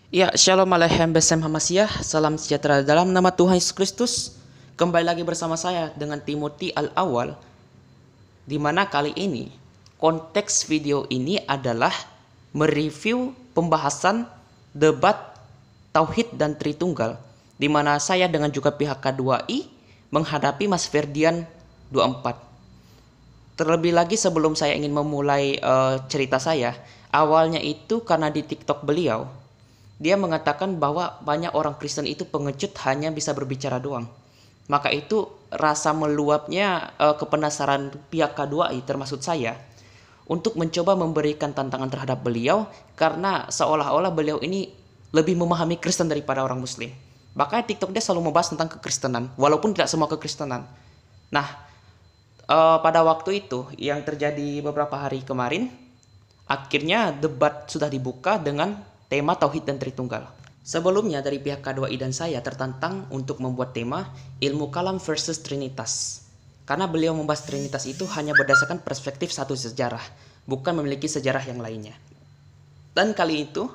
Ya, Shalom Aleichem Besem Hamasyah. Salam sejahtera dalam nama Tuhan Yesus Kristus. Kembali lagi bersama saya dengan Timothy Al-Awwal, di mana kali ini konteks video ini adalah mereview pembahasan debat Tauhid dan Tritunggal, di mana saya dengan juga pihak K2I menghadapi Mas Ferdian 24. Terlebih lagi sebelum saya ingin memulai cerita saya, awalnya itu karena di TikTok beliau, dia mengatakan bahwa banyak orang Kristen itu pengecut, hanya bisa berbicara doang. Maka itu rasa meluapnya kepenasaran pihak K2I termasuk saya untuk mencoba memberikan tantangan terhadap beliau, karena seolah-olah beliau ini lebih memahami Kristen daripada orang Muslim. Makanya TikTok dia selalu membahas tentang kekristenan, walaupun tidak semua kekristenan. Nah, pada waktu itu yang terjadi beberapa hari kemarin, akhirnya debat sudah dibuka dengan tema Tauhid dan Tritunggal. Sebelumnya dari pihak K2I dan saya tertantang untuk membuat tema ilmu kalam versus Trinitas. Karena beliau membahas Trinitas itu hanya berdasarkan perspektif satu sejarah, bukan memiliki sejarah yang lainnya. Dan kali itu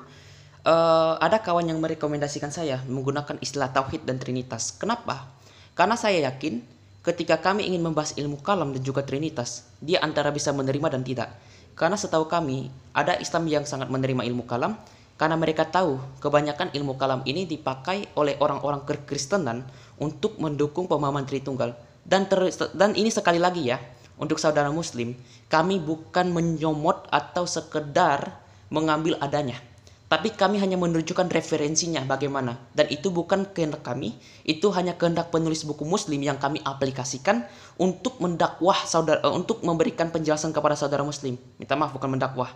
ada kawan yang merekomendasikan saya menggunakan istilah Tauhid dan Trinitas. Kenapa? Karena saya yakin ketika kami ingin membahas ilmu kalam dan juga Trinitas, dia antara bisa menerima dan tidak. Karena setahu kami ada Islam yang sangat menerima ilmu kalam, karena mereka tahu kebanyakan ilmu kalam ini dipakai oleh orang-orang kekristenan untuk mendukung pemahaman Tritunggal. Dan ini sekali lagi ya, untuk saudara Muslim, kami bukan menyomot atau sekedar mengambil adanya, tapi kami hanya menunjukkan referensinya bagaimana. Dan itu bukan kehendak kami, itu hanya kehendak penulis buku Muslim yang kami aplikasikan untuk mendakwah saudara, untuk memberikan penjelasan kepada saudara Muslim. Minta maaf, bukan mendakwah,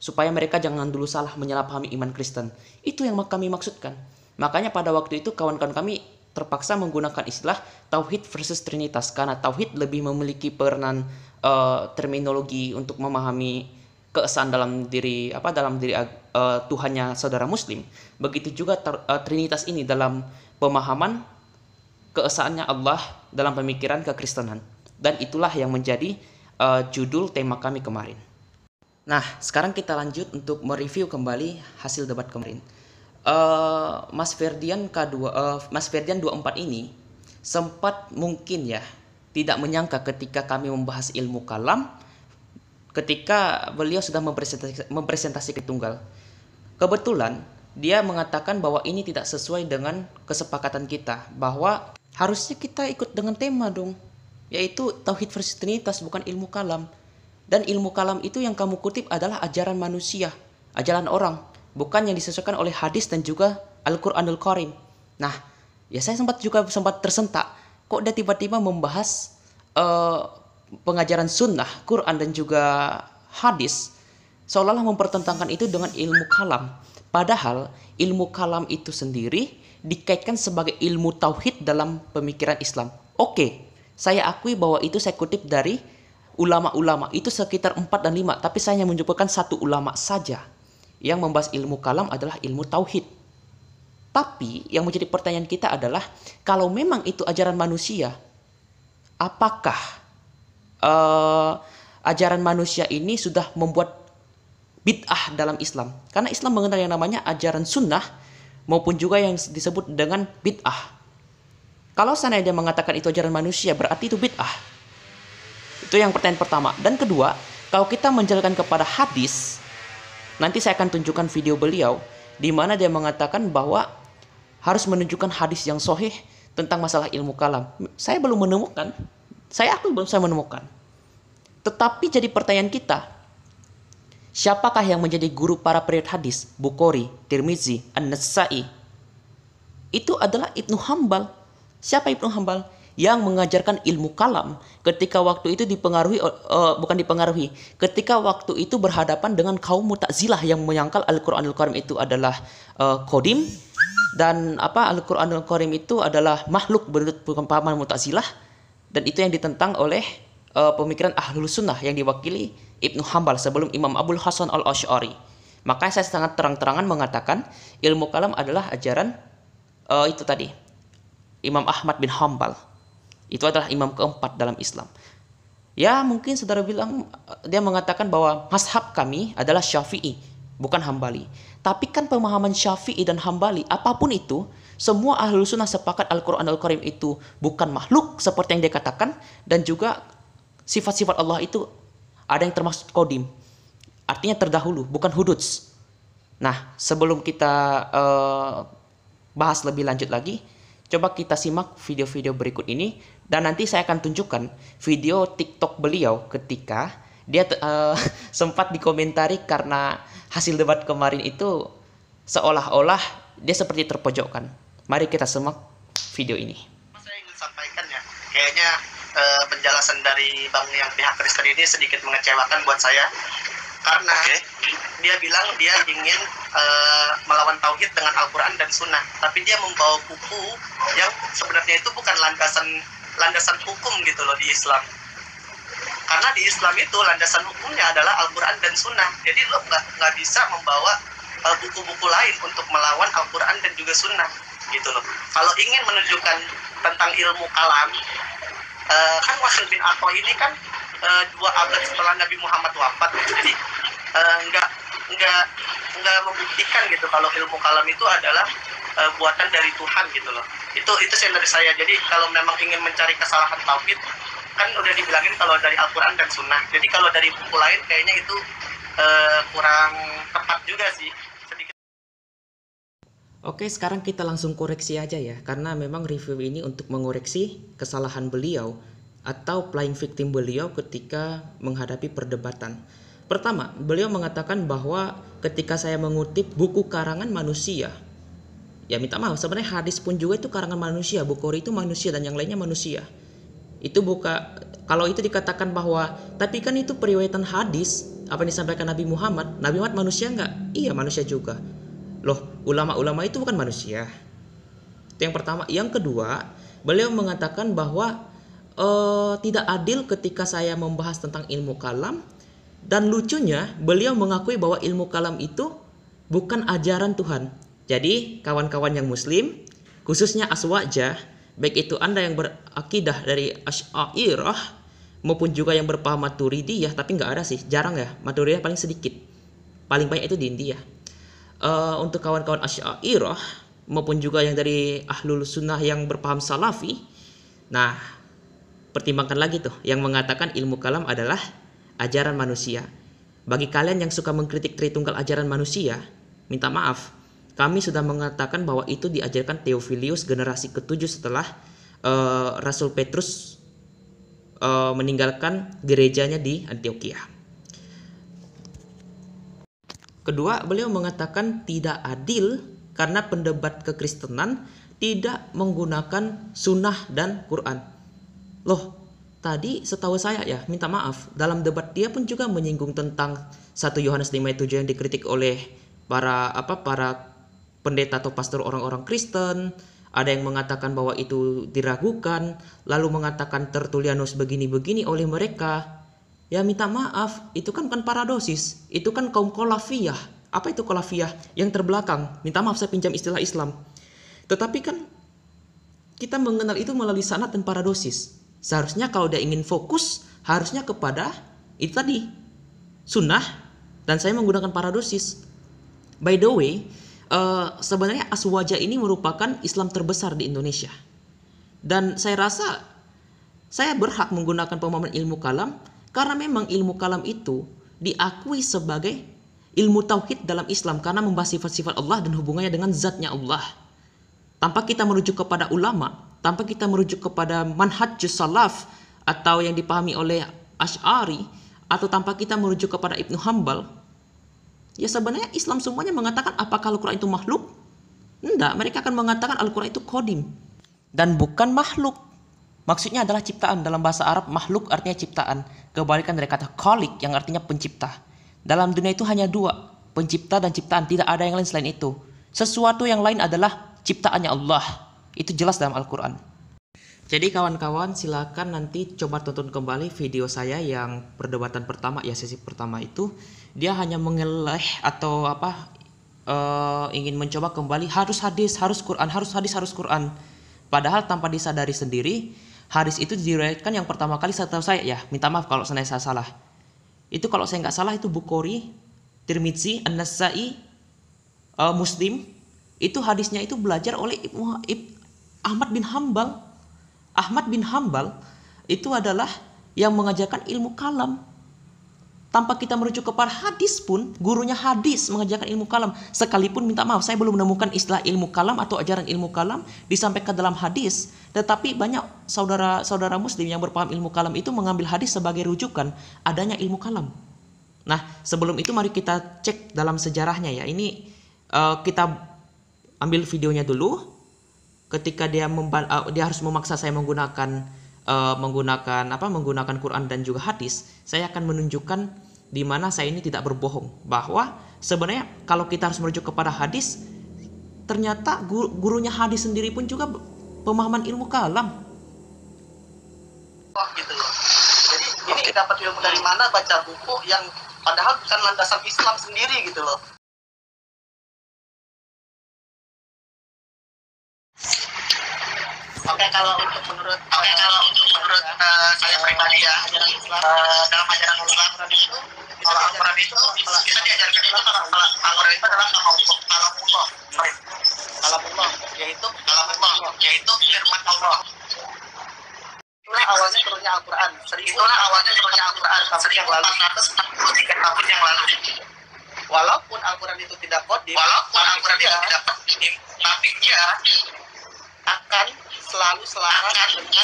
supaya mereka jangan dulu salah menyalahpahami iman Kristen. Itu yang kami maksudkan. Makanya pada waktu itu kawan-kawan kami terpaksa menggunakan istilah Tauhid versus Trinitas, karena Tauhid lebih memiliki peranan terminologi untuk memahami keesaan dalam diri Tuhannya saudara Muslim. Begitu juga Trinitas ini dalam pemahaman keesaannya Allah dalam pemikiran kekristenan. Dan itulah yang menjadi judul tema kami kemarin. Nah, sekarang kita lanjut untuk mereview kembali hasil debat kemarin. Mas Ferdian 24 ini sempat mungkin ya tidak menyangka ketika kami membahas ilmu kalam, ketika beliau sudah mempresentasi Tritunggal. Kebetulan dia mengatakan bahwa ini tidak sesuai dengan kesepakatan kita, bahwa harusnya kita ikut dengan tema dong, yaitu Tauhid versus Trinitas, bukan ilmu kalam. Dan ilmu kalam itu yang kamu kutip adalah ajaran manusia, ajaran orang, bukan yang disesuaikan oleh hadis dan juga Al-Quranul Karim. Nah, ya saya sempat tersentak, kok dia tiba-tiba membahas pengajaran sunnah, Quran dan juga hadis, seolah-olah mempertentangkan itu dengan ilmu kalam. Padahal ilmu kalam itu sendiri dikaitkan sebagai ilmu tauhid dalam pemikiran Islam. Oke, saya akui bahwa itu saya kutip dari ulama-ulama, itu sekitar 4 dan 5, tapi saya hanya menyebutkan satu ulama saja yang membahas ilmu kalam adalah ilmu tauhid. Tapi yang menjadi pertanyaan kita adalah, kalau memang itu ajaran manusia, apakah ajaran manusia ini sudah membuat bid'ah dalam Islam? Karena Islam mengenal yang namanya ajaran sunnah maupun juga yang disebut dengan bid'ah. Kalau seandainya dia mengatakan itu ajaran manusia, berarti itu bid'ah. Itu yang pertanyaan pertama. Dan kedua, kalau kita menjalankan kepada hadis, nanti saya akan tunjukkan video beliau di mana dia mengatakan bahwa harus menunjukkan hadis yang sahih tentang masalah ilmu kalam. Saya belum menemukan. Saya akui belum saya menemukan. Tetapi jadi pertanyaan kita, siapakah yang menjadi guru para periwayat hadis? Bukhari, Tirmizi, An-Nasa'i. Itu adalah Ibnu Hambal. Siapa Ibnu Hambal? Yang mengajarkan ilmu kalam ketika waktu itu ketika waktu itu berhadapan dengan kaum Mu'tazilah yang menyangkal Al-Qur'anul Karim itu adalah qadim, dan Al-Qur'anul Karim itu adalah makhluk menurut pemahaman Mu'tazilah, dan itu yang ditentang oleh pemikiran Ahlus Sunnah yang diwakili Ibnu Hambal sebelum Imam Abul Hasan Al-Asy'ari. Makanya saya sangat terang-terangan mengatakan ilmu kalam adalah ajaran itu tadi, Imam Ahmad bin Hambal. Itu adalah imam keempat dalam Islam. Ya mungkin saudara bilang, dia mengatakan bahwa mazhab kami adalah Syafi'i, bukan Hambali. Tapi kan pemahaman Syafi'i dan Hambali, apapun itu, semua Ahlus Sunnah sepakat Al-Qur'anul Karim itu bukan makhluk seperti yang dia katakan, dan juga sifat-sifat Allah itu ada yang termasuk qadim. Artinya terdahulu, bukan huduts. Nah, sebelum kita bahas lebih lanjut lagi, coba kita simak video-video berikut ini, dan nanti saya akan tunjukkan video TikTok beliau ketika dia sempat dikomentari karena hasil debat kemarin itu seolah-olah dia seperti terpojokkan. Mari kita simak video ini. Saya ingin sampaikan ya, kayaknya penjelasan dari Bang yang pihak Kristen ini sedikit mengecewakan buat saya, karena dia bilang dia ingin melawan tauhid dengan Al-Quran dan Sunnah, tapi dia membawa buku yang sebenarnya itu bukan landasan hukum gitu loh di Islam. Karena di Islam itu landasan hukumnya adalah Al-Quran dan Sunnah. Jadi lo nggak bisa membawa buku-buku lain untuk melawan Al-Quran dan juga Sunnah gitu loh. Kalau ingin menunjukkan tentang ilmu kalam, kan Wasil bin Atha ini kan 2 abad setelah Nabi Muhammad wafat, jadi nggak membuktikan gitu kalau ilmu kalam itu adalah buatan dari Tuhan gitu loh. Itu dari saya. Jadi kalau memang ingin mencari kesalahan tauhid, kan udah dibilangin kalau dari Al-Quran dan Sunnah. Jadi kalau dari buku lain kayaknya itu kurang tepat juga sih. Oke, sekarang kita langsung koreksi aja ya, karena memang review ini untuk mengoreksi kesalahan beliau atau playing victim beliau ketika menghadapi perdebatan. Pertama, beliau mengatakan bahwa ketika saya mengutip buku karangan manusia, ya minta maaf, sebenarnya hadis pun juga itu karangan manusia. Bukhari itu manusia dan yang lainnya manusia. Kalau itu dikatakan bahwa, tapi kan itu periwayatan hadis, apa yang disampaikan Nabi Muhammad manusia enggak? Iya, manusia juga. Loh, ulama-ulama itu bukan manusia. Itu yang pertama. Yang kedua, beliau mengatakan bahwa tidak adil ketika saya membahas tentang ilmu kalam, dan lucunya beliau mengakui bahwa ilmu kalam itu bukan ajaran Tuhan. Jadi kawan-kawan yang muslim, khususnya aswajah, baik itu Anda yang berakidah dari Asy'ariyah maupun juga yang berpaham Maturidiyah, tapi nggak ada sih, jarang ya, Maturidiyah paling sedikit, paling banyak itu di India. Untuk kawan-kawan Asy'ariyah maupun juga yang dari Ahlul Sunnah yang berpaham Salafi, nah pertimbangkan lagi tuh yang mengatakan ilmu kalam adalah ajaran manusia. Bagi kalian yang suka mengkritik Tritunggal ajaran manusia, minta maaf, kami sudah mengatakan bahwa itu diajarkan Theophilus generasi ke-7 setelah Rasul Petrus meninggalkan gerejanya di Antioquia. Kedua, beliau mengatakan tidak adil karena pendebat kekristenan tidak menggunakan sunnah dan Quran. Loh, tadi setahu saya ya, minta maaf, dalam debat dia pun juga menyinggung tentang 1 Yohanes 5:7 yang dikritik oleh para pendeta atau pastor orang-orang Kristen. Ada yang mengatakan bahwa itu diragukan, lalu mengatakan Tertullianus begini-begini oleh mereka. Ya minta maaf, itu kan bukan paradosis, itu kan kaum kolafiyah. Apa itu kolafiyah? Yang terbelakang. Minta maaf saya pinjam istilah Islam. Tetapi kan kita mengenal itu melalui sanad dan paradosis. Seharusnya kalau dia ingin fokus, harusnya kepada itu tadi, sunnah, dan saya menggunakan paradosis. By the way, sebenarnya Aswaja ini merupakan Islam terbesar di Indonesia. Dan saya rasa saya berhak menggunakan pemahaman ilmu kalam, karena memang ilmu kalam itu diakui sebagai ilmu tauhid dalam Islam karena membahas sifat-sifat Allah dan hubungannya dengan zatnya Allah. Tanpa kita merujuk kepada ulama, tanpa kita merujuk kepada manhajus salaf atau yang dipahami oleh Asy'ari atau tanpa kita merujuk kepada Ibnu Hambal, ya sebenarnya Islam semuanya mengatakan apakah Al-Quran itu makhluk? Enggak, mereka akan mengatakan Al-Quran itu qadim dan bukan makhluk. Maksudnya adalah ciptaan. Dalam bahasa Arab, makhluk artinya ciptaan. Kebalikan dari kata khaliq yang artinya pencipta. Dalam dunia itu hanya dua, pencipta dan ciptaan. Tidak ada yang lain selain itu. Sesuatu yang lain adalah ciptaannya Allah. Itu jelas dalam Al-Quran. Jadi kawan-kawan silakan nanti coba tonton kembali video saya yang perdebatan pertama, ya sesi pertama itu. Dia hanya mengeleh atau ingin mencoba kembali harus hadis, harus Quran, harus hadis, harus Quran. Padahal tanpa disadari sendiri, hadis itu diriwayatkan yang pertama kali setahu saya, ya minta maaf kalau saya salah. Itu kalau saya nggak salah itu Bukhari, Tirmidzi, An-Nasai, Muslim. Itu hadisnya itu belajar oleh Ahmad bin Hambal. Ahmad bin Hambal itu adalah yang mengajarkan ilmu kalam. Tanpa kita merujuk kepada hadis pun, gurunya hadis mengajarkan ilmu kalam. Sekalipun minta maaf, saya belum menemukan istilah ilmu kalam atau ajaran ilmu kalam disampaikan dalam hadis. Tetapi banyak saudara-saudara muslim yang berpaham ilmu kalam itu mengambil hadis sebagai rujukan adanya ilmu kalam. Nah, sebelum itu mari kita cek dalam sejarahnya ya. Ini kita ambil videonya dulu. Ketika dia harus memaksa saya menggunakan Quran dan juga hadis, saya akan menunjukkan di mana saya ini tidak berbohong, bahwa sebenarnya kalau kita harus merujuk kepada hadis, ternyata gurunya hadis sendiri pun juga pemahaman ilmu kalam. Gitu loh. Jadi ini dapat ilmu dari mana, baca buku yang padahal bukan landasan Islam sendiri gitu loh. Oke, kalau untuk menurut saya pribadi ya, dalam ajaran Islam itu Al-Quran itu kita diajarkan itu Al-Quran itu adalah kalamullah, yaitu firman Allah. Itulah awalnya turunnya Al-Quran. 1443 tahun yang lalu. Walaupun Al-Quran itu tidak qadim, tapi dia akan selalu selaras dengan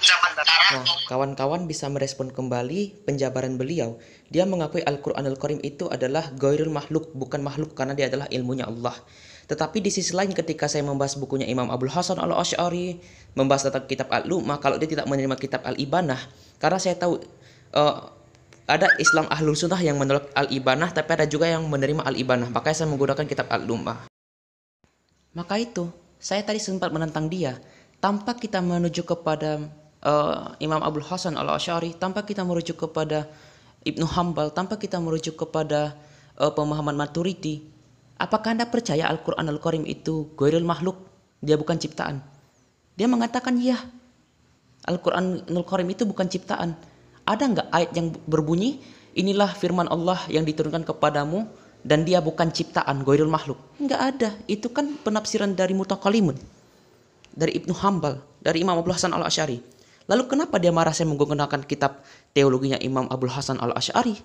zaman datang. Nah, kawan-kawan bisa merespon kembali penjabaran beliau. Dia mengakui Al-Quranul Karim itu adalah ghairul makhluk, bukan makhluk karena dia adalah ilmunya Allah. Tetapi di sisi lain ketika saya membahas bukunya Imam Abul Hasan Al-Asy'ari, membahas tentang kitab Al-Lum'ah, kalau dia tidak menerima kitab Al-Ibanah, karena saya tahu ada Islam Ahlul Sunnah yang menolak Al-Ibanah, tapi ada juga yang menerima Al-Ibanah. Makanya saya menggunakan kitab Al-Lum'ah. Maka itu, saya tadi sempat menentang dia. Tanpa kita menuju kepada Imam Abul Hasan Al-Asy'ari, tanpa kita merujuk kepada Ibnu Hambal, tanpa kita merujuk kepada pemahaman Maturidi, apakah Anda percaya Al-Quran Al-Karim itu ghairul makhluk? Dia bukan ciptaan. Dia mengatakan ya, Al-Quran Al-Karim itu bukan ciptaan. Ada nggak ayat yang berbunyi, inilah firman Allah yang diturunkan kepadamu, dan dia bukan ciptaan, ghairul makhluk? Enggak ada. Itu kan penafsiran dari Mutakalimun, dari Ibnu Hambal, dari Imam Abul Hasan Al-Asy'ari. Lalu kenapa dia marah saya menggunakan kitab teologinya Imam Abul Hasan Al-Asy'ari?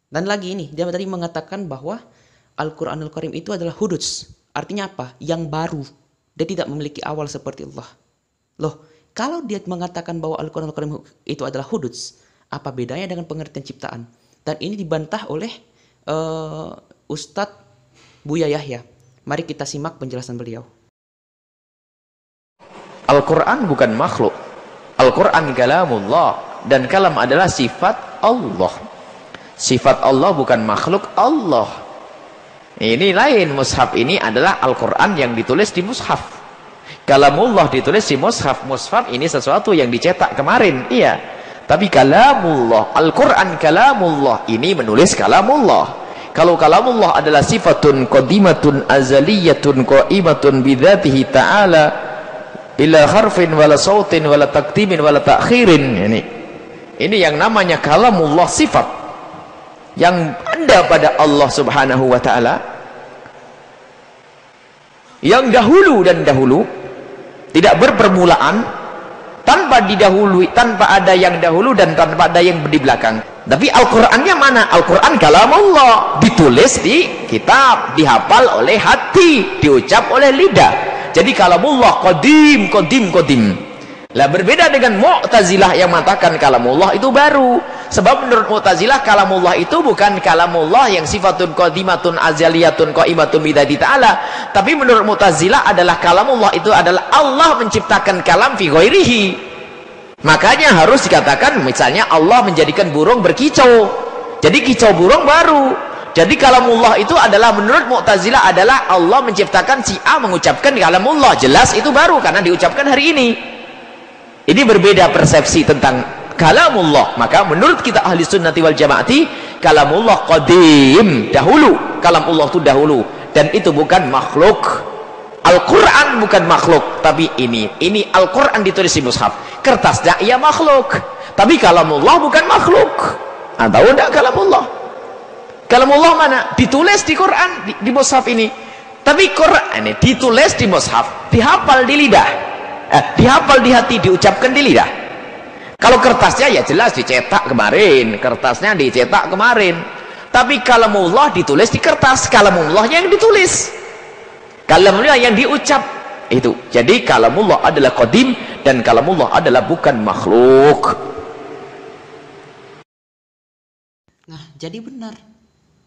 Dan lagi ini, dia tadi mengatakan bahwa Al-Quran Al-Karim itu adalah huduts. Artinya apa? Yang baru. Dia tidak memiliki awal seperti Allah. Loh, kalau dia mengatakan bahwa Al-Quran Al-Karim itu adalah huduts, apa bedanya dengan pengertian ciptaan? Dan ini dibantah oleh Ustadz Buya Yahya. Mari kita simak penjelasan beliau. Al-Quran bukan makhluk. Al-Quran kalamullah, dan kalam adalah sifat Allah. Sifat Allah bukan makhluk Allah. Ini lain. Mushaf ini adalah Al-Quran yang ditulis di mushaf. Kalamullah ditulis di mushaf. Mushaf ini sesuatu yang dicetak kemarin, iya. Tapi kalamullah, Al-Quran kalamullah, ini menulis kalamullah. Kalau kalamullah adalah sifatun qadimatun azaliyatun qaimatun bidzatihi ta'ala bila harfin wala sautin wala taktimin wala ta'khirin. Ini yang namanya kalamullah, sifat yang ada pada Allah Subhanahu wa ta'ala, yang dahulu dan dahulu, tidak berpermulaan, tanpa didahului, tanpa ada yang dahulu dan tanpa ada yang di belakang. Tapi Al-Qur'annya mana? Al-Qur'an kalamullah, ditulis di kitab, dihafal oleh hati, diucap oleh lidah. Jadi kalamullah qadim. Lah berbeda dengan Mu'tazilah yang mengatakan kalamullah itu baru. Sebab menurut Mu'tazilah kalamullah itu bukan kalamullah yang sifatun qadimatun azaliyatun qaimatun bidzati ta'ala, tapi menurut Mu'tazilah adalah kalamullah itu adalah Allah menciptakan kalam fi ghairihi. Makanya harus dikatakan misalnya Allah menjadikan burung berkicau. Jadi kicau burung baru. Jadi kalamullah itu adalah menurut Mu'tazilah adalah Allah menciptakan si A mengucapkan kalamullah. Jelas itu baru karena diucapkan hari ini. Ini berbeda persepsi tentang kalamullah. Maka menurut kita ahli sunnati wal jamaati, kalamullah qadim, dahulu. Kalamullah itu dahulu. Dan itu bukan makhluk. Al-Quran bukan makhluk. Tapi ini Al-Quran ditulis di mushaf. Kertasnya ia makhluk. Tapi kalamullah bukan makhluk. Tahu tidak kalamullah? Kalamullah mana? Ditulis di Quran, di mushaf ini. Tapi Quran ini ditulis di mushaf, dihafal di lidah. Dihafal di hati, diucapkan di lidah. Kalau kertasnya ya jelas dicetak kemarin, kertasnya dicetak kemarin. Tapi kalamullah ditulis di kertas, kalamullah yang ditulis, kalamullah yang diucap itu. Jadi kalamullah adalah qadim dan kalamullah adalah bukan makhluk. Nah, jadi benar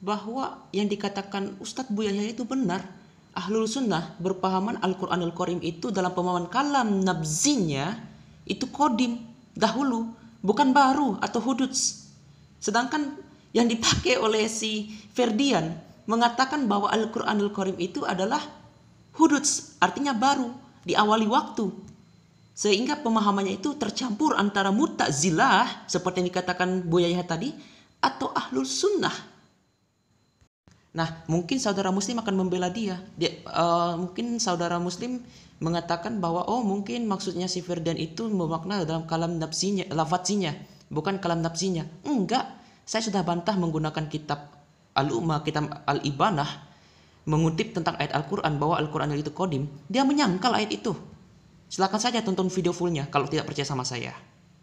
bahwa yang dikatakan Ustadz Buya Yahya itu benar. Ahlul sunnah berpahaman Al-Quranul Karim itu dalam pemahaman kalam nabzinya itu kodim, dahulu, bukan baru atau huduts. Sedangkan yang dipakai oleh si Ferdian mengatakan bahwa Al-Quranul Karim itu adalah huduts, artinya baru, diawali waktu. Sehingga pemahamannya itu tercampur antara Mu'tazilah seperti yang dikatakan Buya Yahya tadi atau Ahlul Sunnah. Nah, mungkin saudara muslim akan membela dia. Mungkin saudara muslim mengatakan bahwa mungkin maksudnya si Ferdian itu bermakna dalam kalam nafsinya, lafaznya, bukan kalam nafsinya. Enggak, saya sudah bantah menggunakan kitab Al-Ummah, kitab Al-Ibanah, mengutip tentang ayat Al-Quran bahwa Al-Quran itu kodim. Dia menyangkal ayat itu. Silakan saja tonton video fullnya kalau tidak percaya sama saya.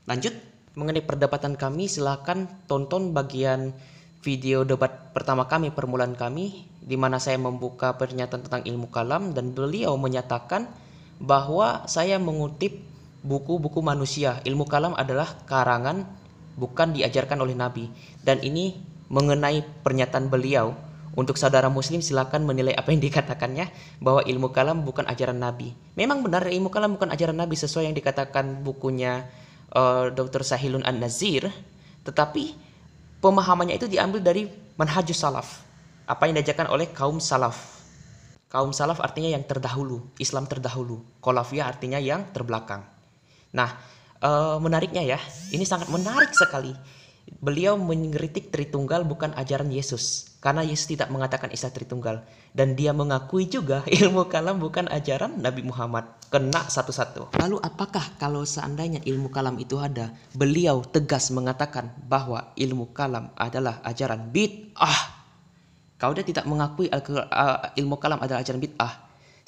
Lanjut. Mengenai perdebatan kami, silakan tonton bagian video debat pertama kami, permulaan kami, di mana saya membuka pernyataan tentang ilmu kalam dan beliau menyatakan bahwa saya mengutip buku-buku manusia. Ilmu kalam adalah karangan, bukan diajarkan oleh Nabi. Dan ini mengenai pernyataan beliau. Untuk saudara muslim silakan menilai apa yang dikatakannya bahwa ilmu kalam bukan ajaran Nabi. Memang benar ilmu kalam bukan ajaran Nabi sesuai yang dikatakan bukunya Dr. Sahilun An-Nazir, tetapi pemahamannya itu diambil dari manhajus salaf, apa yang diajarkan oleh kaum salaf. Kaum salaf artinya yang terdahulu, Islam terdahulu. Kholafiyah artinya yang terbelakang. Nah, menariknya ya, ini sangat menarik sekali. Beliau mengkritik Tritunggal bukan ajaran Yesus, karena Yesus tidak mengatakan Isa Tritunggal. Dan dia mengakui juga ilmu kalam bukan ajaran Nabi Muhammad. Kena satu-satu. Lalu apakah kalau seandainya ilmu kalam itu ada, beliau tegas mengatakan bahwa ilmu kalam adalah ajaran bid'ah? Kalau dia tidak mengakui ilmu kalam adalah ajaran bid'ah,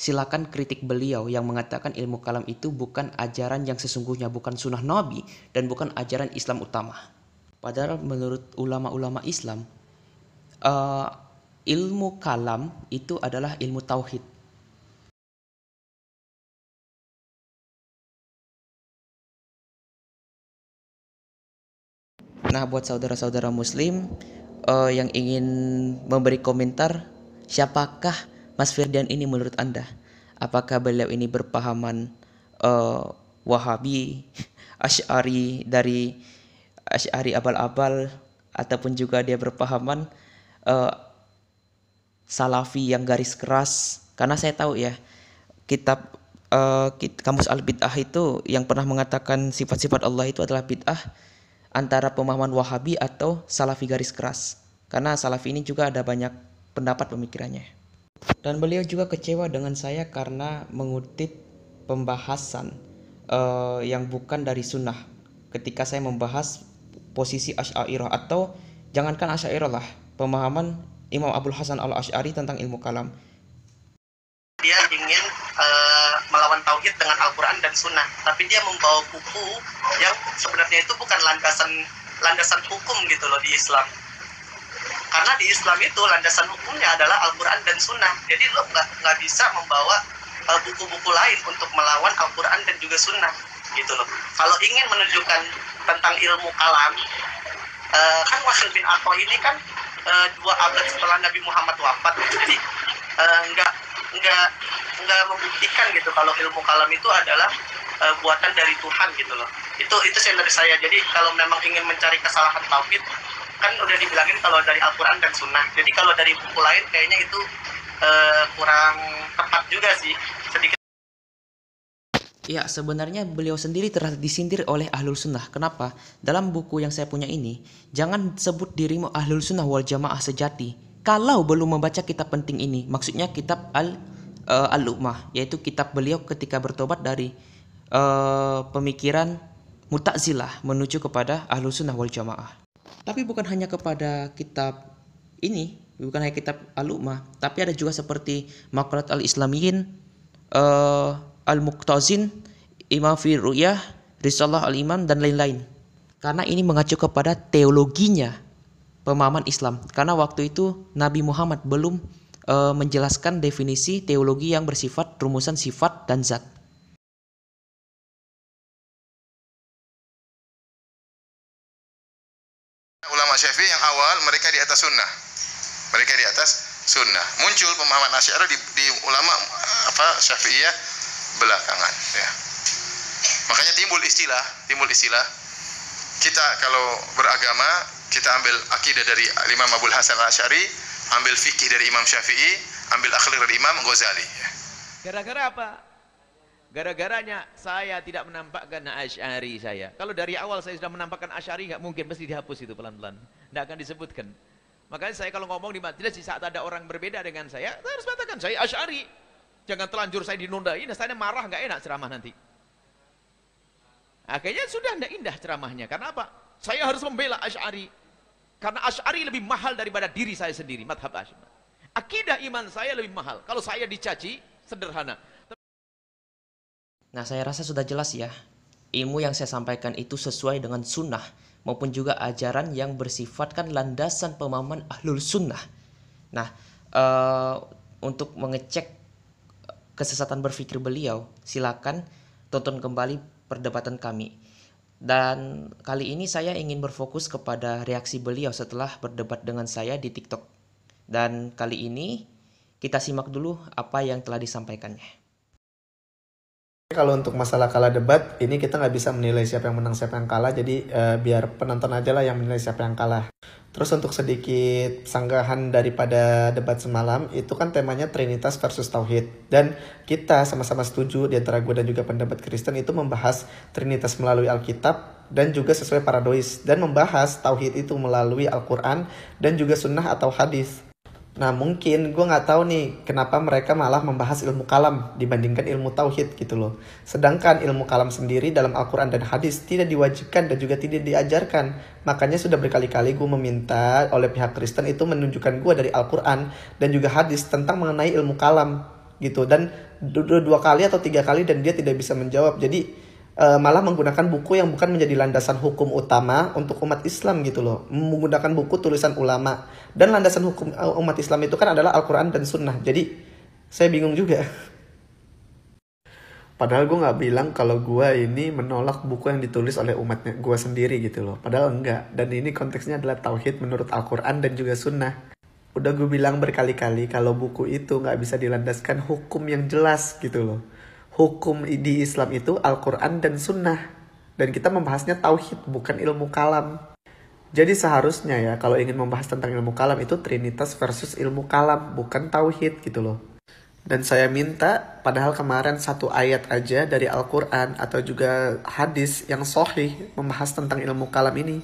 silakan kritik beliau yang mengatakan ilmu kalam itu bukan ajaran yang sesungguhnya, bukan sunnah Nabi, dan bukan ajaran Islam utama. Padahal menurut ulama-ulama Islam, ilmu kalam itu adalah ilmu tauhid. Nah, buat saudara-saudara muslim yang ingin memberi komentar, siapakah Mas Firdian ini menurut Anda? Apakah beliau ini berpahaman Wahabi, Asy'ari, dari Asy'ari abal-abal, ataupun juga dia berpahaman Salafi yang garis keras? Karena saya tahu ya, kitab Kamus Al-Bid'ah itu yang pernah mengatakan sifat-sifat Allah itu adalah bid'ah antara pemahaman Wahabi atau Salafi garis keras. Karena Salafi ini juga ada banyak pendapat pemikirannya. Dan beliau juga kecewa dengan saya karena mengutip pembahasan yang bukan dari sunnah. Ketika saya membahas posisi Asy'ariyah, atau jangankan Asy'ariyah lah, pemahaman Imam Abul Hasan Al-Asy'ari tentang ilmu kalam. Dia ingin melawan tauhid dengan Al-Quran dan Sunnah, tapi dia membawa buku yang sebenarnya itu bukan landasan hukum gitu loh di Islam. Karena di Islam itu landasan hukumnya adalah Al-Quran dan Sunnah. Jadi lo nggak bisa membawa buku-buku lain untuk melawan Al-Quran dan juga Sunnah. gitu loh. Kalau ingin menunjukkan tentang ilmu kalam, kan Wasil bin Atha ini kan 2 abad setelah Nabi Muhammad wafat, jadi nggak membuktikan gitu kalau ilmu kalam itu adalah buatan dari Tuhan gitu loh. Itu sih dari saya. Jadi kalau memang ingin mencari kesalahan tauhid, kan udah dibilangin kalau dari Al-Quran dan Sunnah. Jadi kalau dari buku lain kayaknya itu kurang tepat juga sih, sedikit. Ya, sebenarnya beliau sendiri telah disindir oleh Ahlul Sunnah. Kenapa? Dalam buku yang saya punya ini, jangan sebut dirimu Ahlul Sunnah wal Jamaah sejati kalau belum membaca kitab penting ini. Maksudnya kitab Al-Luqmah, yaitu kitab beliau ketika bertobat dari pemikiran Mu'tazilah menuju kepada Ahlul Sunnah wal Jamaah. Tapi bukan hanya kepada kitab ini, bukan hanya kitab Al-Luqmah, tapi ada juga seperti Maqalat al-Islamiyyin, Al-Muqtazin, Imam fi Ru'yah, Risalah al-Iman, dan lain-lain. Karena ini mengacu kepada teologinya pemahaman Islam. Karena waktu itu Nabi Muhammad belum menjelaskan definisi teologi yang bersifat rumusan sifat dan zat. Ulama Syafi'i yang awal mereka di atas sunnah. Mereka di atas sunnah. Muncul pemahaman Asy'ari di ulama Syafi'iyah belakangan ya. Makanya timbul istilah kita kalau beragama kita ambil akidah dari Imam Abul Hasan Al-Asy'ari, ambil fikih dari Imam Syafi'i, ambil akhlak dari Imam Ghazali ya. Gara-gara apa? Gara-garanya saya tidak menampakkan Asy'ari saya. Kalau dari awal saya sudah menampakkan Asy'ari, nggak mungkin, mesti dihapus itu pelan-pelan. Nggak akan disebutkan. Makanya saya kalau ngomong di majelis, di saat ada orang berbeda dengan saya harus katakan saya Asy'ari. Jangan telanjur saya dinondain, saya marah, nggak enak ceramah nanti. Akhirnya sudah tidak indah ceramahnya. Karena apa? Saya harus membela Asy'ari. Karena Asy'ari lebih mahal daripada diri saya sendiri, madhab Asy'ari. Akidah iman saya lebih mahal. Kalau saya dicaci, sederhana. Nah, saya rasa sudah jelas ya. Ilmu yang saya sampaikan itu sesuai dengan sunnah maupun juga ajaran yang bersifatkan landasan pemahaman Ahlul Sunnah. Nah, untuk mengecek kesesatan berpikir beliau, silakan tonton kembali perdebatan kami. Dan kali ini saya ingin berfokus kepada reaksi beliau setelah berdebat dengan saya di TikTok. Dan kali ini kita simak dulu apa yang telah disampaikannya. Kalau untuk masalah kalah debat, ini kita nggak bisa menilai siapa yang menang, siapa yang kalah. Jadi biar penonton aja lah yang menilai siapa yang kalah. Terus untuk sedikit sanggahan daripada debat semalam, itu kan temanya Trinitas versus Tauhid. Dan kita sama-sama setuju, di antara gue dan juga pendapat Kristen, itu membahas Trinitas melalui Alkitab dan juga sesuai paradois. Dan membahas Tauhid itu melalui Al-Quran dan juga sunnah atau hadis. Nah mungkin gue nggak tahu nih kenapa mereka malah membahas ilmu kalam dibandingkan ilmu tauhid gitu loh. Sedangkan ilmu kalam sendiri dalam Al-Quran dan hadis tidak diwajibkan dan juga tidak diajarkan. Makanya sudah berkali-kali gue meminta oleh pihak Kristen itu menunjukkan gue dari Al-Quran dan juga hadis tentang mengenai ilmu kalam gitu. Dan 2 kali atau 3 kali dan dia tidak bisa menjawab. Jadi malah menggunakan buku yang bukan menjadi landasan hukum utama untuk umat Islam gitu loh. Menggunakan buku tulisan ulama. Dan landasan hukum umat Islam itu kan adalah Al-Quran dan Sunnah. Jadi saya bingung juga. Padahal gue gak bilang kalau gue ini menolak buku yang ditulis oleh umatnya gue sendiri gitu loh. Padahal enggak. Dan ini konteksnya adalah Tauhid menurut Al-Quran dan juga Sunnah. Udah gue bilang berkali-kali kalau buku itu gak bisa dilandaskan hukum yang jelas gitu loh. Hukum di Islam itu Al-Quran dan Sunnah. Dan kita membahasnya Tauhid, bukan ilmu kalam. Jadi seharusnya ya, kalau ingin membahas tentang ilmu kalam itu Trinitas versus ilmu kalam, bukan Tauhid gitu loh. Dan saya minta, padahal kemarin 1 ayat aja dari Al-Quran atau juga hadis yang sahih membahas tentang ilmu kalam ini.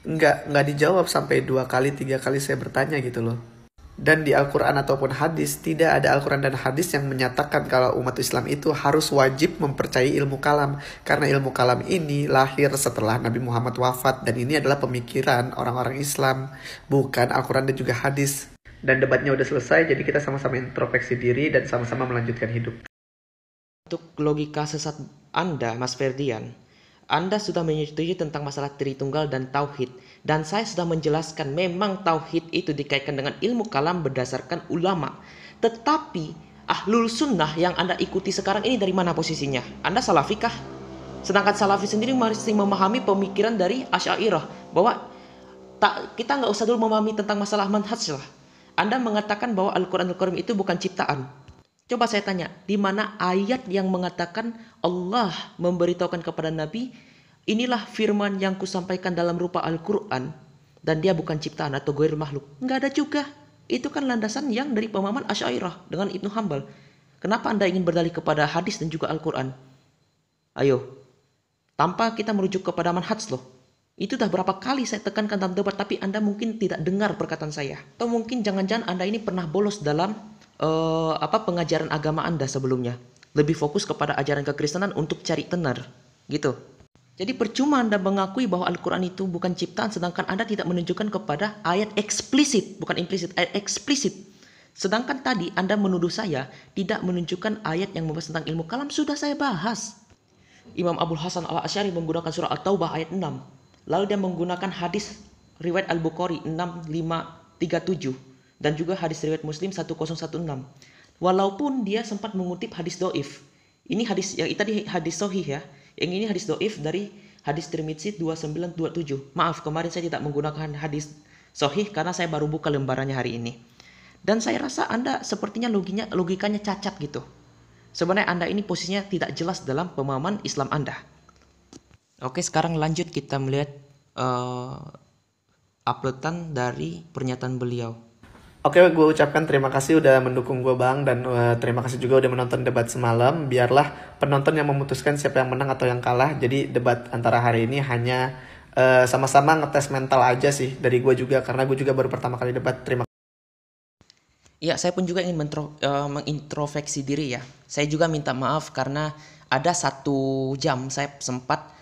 Nggak dijawab sampai 2 kali, 3 kali saya bertanya gitu loh. Dan di Al-Quran ataupun hadis, tidak ada Al-Quran dan hadis yang menyatakan kalau umat Islam itu harus wajib mempercayai ilmu kalam. Karena ilmu kalam ini lahir setelah Nabi Muhammad wafat. Dan ini adalah pemikiran orang-orang Islam, bukan Al-Quran dan juga hadis. Dan debatnya udah selesai, jadi kita sama-sama introspeksi diri dan sama-sama melanjutkan hidup. Untuk logika sesat Anda, Mas Ferdian, Anda sudah menyetujui tentang masalah Tritunggal dan Tauhid. Dan saya sudah menjelaskan memang Tauhid itu dikaitkan dengan ilmu kalam berdasarkan ulama. Tetapi Ahlul Sunnah yang Anda ikuti sekarang ini dari mana posisinya? Anda Salafikah? Sedangkan Salafi sendiri masih memahami pemikiran dari Asy'ariyah bahwa kita nggak usah dulu memahami tentang masalah manhaj lah. Anda mengatakan bahwa Al-Quranul Karim itu bukan ciptaan. Coba saya tanya, di mana ayat yang mengatakan Allah memberitahukan kepada Nabi, inilah firman yang kusampaikan dalam rupa Al-Quran dan dia bukan ciptaan atau ghairul makhluk? Nggak ada juga. Itu kan landasan yang dari pemahaman Asy'ariyah dengan Ibnu Hanbal. Kenapa Anda ingin berdalih kepada hadis dan juga Al-Quran? Ayo, tanpa kita merujuk kepada manhaj loh. Itu dah berapa kali saya tekankan dalam debat, tapi Anda mungkin tidak dengar perkataan saya. Atau mungkin jangan-jangan Anda ini pernah bolos dalam pengajaran agama Anda sebelumnya. Lebih fokus kepada ajaran kekristenan untuk cari tenar, gitu. Jadi percuma Anda mengakui bahwa Al-Quran itu bukan ciptaan, sedangkan Anda tidak menunjukkan kepada ayat eksplisit, bukan implisit, ayat eksplisit. Sedangkan tadi Anda menuduh saya tidak menunjukkan ayat yang membahas tentang ilmu kalam, sudah saya bahas. Imam Abul Hasan al-Asy'ari menggunakan surah At-Taubah ayat 6. Lalu dia menggunakan hadis riwayat Al-Bukhari 6537 dan juga hadis riwayat Muslim 1016. Walaupun dia sempat mengutip hadis doif. Ini hadis yang tadi hadis sahih ya. Yang ini hadis doif dari hadis Tirmidzi 2927. Maaf, kemarin saya tidak menggunakan hadis sahih karena saya baru buka lembarannya hari ini. Dan saya rasa Anda sepertinya logikanya cacat gitu. Sebenarnya Anda ini posisinya tidak jelas dalam pemahaman Islam Anda. Oke, sekarang lanjut kita melihat uploadan dari pernyataan beliau. Oke, gue ucapkan terima kasih udah mendukung gue Bang, dan terima kasih juga udah menonton debat semalam. Biarlah penonton yang memutuskan siapa yang menang atau yang kalah. Jadi debat antara hari ini hanya sama-sama ngetes mental aja sih dari gue juga, karena gue juga baru pertama kali debat. Terima kasih. Ya, saya pun juga ingin mengintrospeksi diri ya. Saya juga minta maaf karena ada 1 jam saya sempat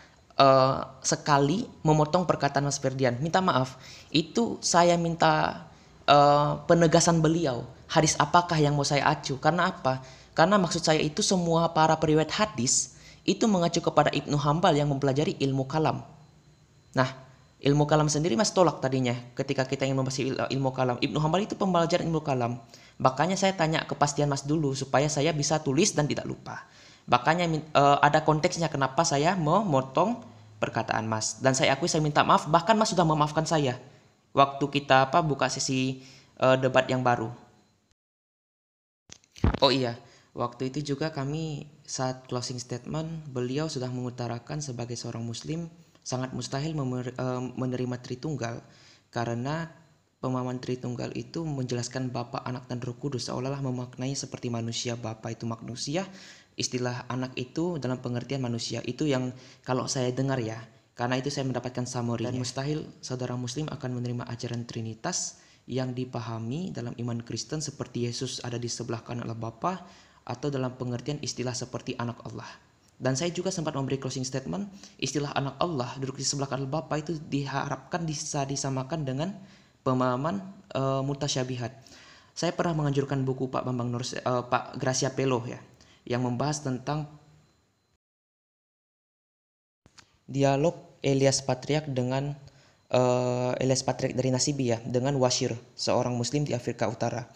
sekali memotong perkataan Mas Ferdian. Minta maaf. Itu saya minta penegasan beliau. Hadis apakah yang mau saya acu? Karena apa? Karena maksud saya itu semua para periwayat hadis itu mengacu kepada Ibnu Hanbal yang mempelajari ilmu kalam. Nah, ilmu kalam sendiri Mas tolak tadinya ketika kita ingin membahas ilmu kalam. Ibnu Hanbal itu pembelajaran ilmu kalam. Makanya saya tanya kepastian Mas dulu supaya saya bisa tulis dan tidak lupa. Makanya ada konteksnya kenapa saya memotong perkataan Mas. Dan saya akui saya minta maaf, bahkan Mas sudah memaafkan saya waktu kita buka sesi debat yang baru. Oh iya, waktu itu juga kami saat closing statement beliau sudah mengutarakan sebagai seorang muslim sangat mustahil menerima Tritunggal karena pemahaman Tritunggal itu menjelaskan Bapa, Anak, dan Roh Kudus seolah-olah memaknai seperti manusia. Bapa itu manusia, istilah anak itu dalam pengertian manusia. Itu yang kalau saya dengar ya, karena itu saya mendapatkan summary. Dan mustahil saudara muslim akan menerima ajaran Trinitas yang dipahami dalam iman Kristen seperti Yesus ada di sebelah kanan Allah Bapa, atau dalam pengertian istilah seperti anak Allah. Dan saya juga sempat memberi closing statement, istilah anak Allah duduk di sebelah kanan Bapa itu diharapkan bisa disamakan dengan pemahaman mutasyabihat. Saya pernah menganjurkan buku Pak Gracia Pelo ya, yang membahas tentang dialog Elias Patriark dengan Elias Patriark dari Nasibiyah dengan Washir, seorang muslim di Afrika Utara.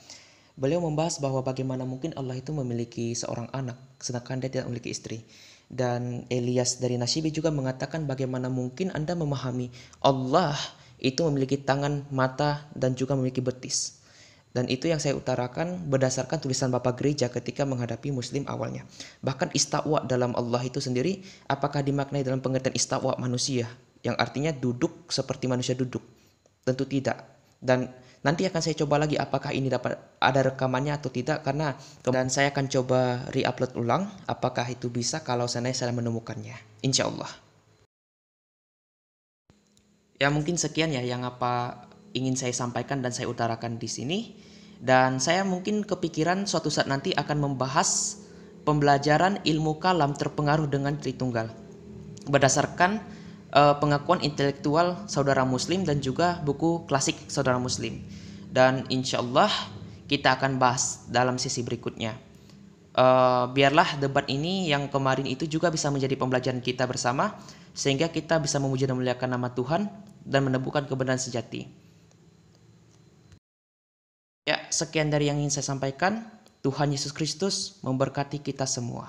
Beliau membahas bahwa bagaimana mungkin Allah itu memiliki seorang anak sedangkan dia tidak memiliki istri. Dan Elias dari Nasibi juga mengatakan bagaimana mungkin Anda memahami Allah itu memiliki tangan, mata, dan juga memiliki betis. Dan itu yang saya utarakan berdasarkan tulisan Bapak Gereja ketika menghadapi muslim awalnya. Bahkan istawa dalam Allah itu sendiri, apakah dimaknai dalam pengertian istawa manusia, yang artinya duduk seperti manusia duduk? Tentu tidak. Dan nanti akan saya coba lagi apakah ini dapat ada rekamannya atau tidak, karena dan saya akan coba re-upload ulang apakah itu bisa kalau saya menemukannya, insya Allah. Ya mungkin sekian ya yang ingin saya sampaikan dan saya utarakan di sini. Dan saya mungkin kepikiran suatu saat nanti akan membahas pembelajaran ilmu kalam terpengaruh dengan Tritunggal berdasarkan pengakuan intelektual saudara muslim dan juga buku klasik saudara muslim. Dan insya Allah kita akan bahas dalam sesi berikutnya. Biarlah debat ini yang kemarin itu juga bisa menjadi pembelajaran kita bersama, sehingga kita bisa memuji dan memuliakan nama Tuhan dan menemukan kebenaran sejati. Ya, sekian dari yang ingin saya sampaikan. Tuhan Yesus Kristus memberkati kita semua.